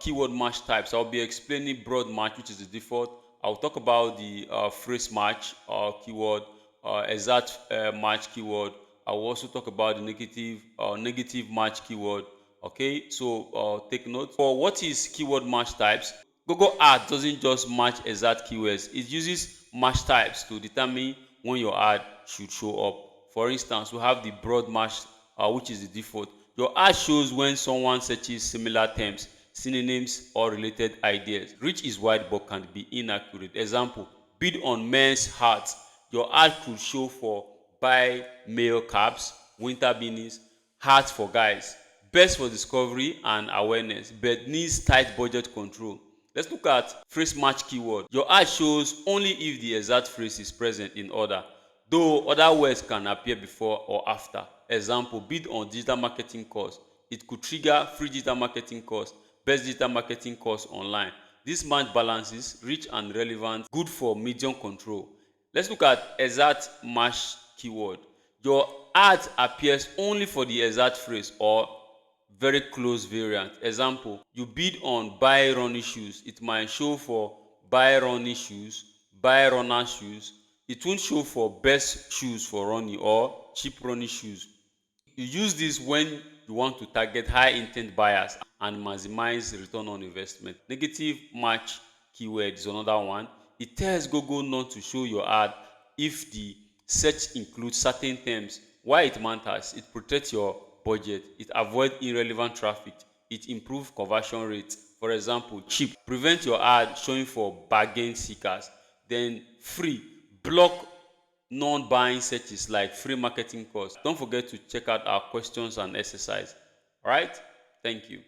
keyword match types. I'll be explaining broad match, which is the default. I'll talk about the phrase match keyword, exact match keyword. I'll also talk about the negative match keyword. Okay, so take note. For what is keyword match types, Google Ads doesn't just match exact keywords. It uses match types to determine when your ad should show up. For instance, we have the broad match, which is the default. Your ad shows when someone searches similar terms, synonyms, or related ideas. Reach is wide but can be inaccurate. Example, bid on men's hats. Your ad could show for buy male caps, winter beanies, hats for guys. Best for discovery and awareness, but needs tight budget control. Let's look at phrase match keyword. Your ad shows only if the exact phrase is present in order, though other words can appear before or after. Example, bid on digital marketing course. It could trigger free digital marketing course, best digital marketing course online. This match balances rich and relevant, good for medium control. Let's look at exact match keyword. Your ad appears only for the exact phrase or very close variant. Example, you bid on buy running shoes. It might show for buy running shoes, buy runner shoes. It won't show for best shoes for running or cheap running shoes. You use this when you want to target high intent buyers and maximize return on investment. Negative match keyword is another one. It tells Google not to show your ad if the search includes certain terms. Why it matters? It protects your budget. It avoids irrelevant traffic. It improves conversion rate. For example, cheap, prevent your ad showing for bargain seekers. Then free, block non-buying searches like free marketing course. Don't forget to check out our questions and exercise. All right, thank you.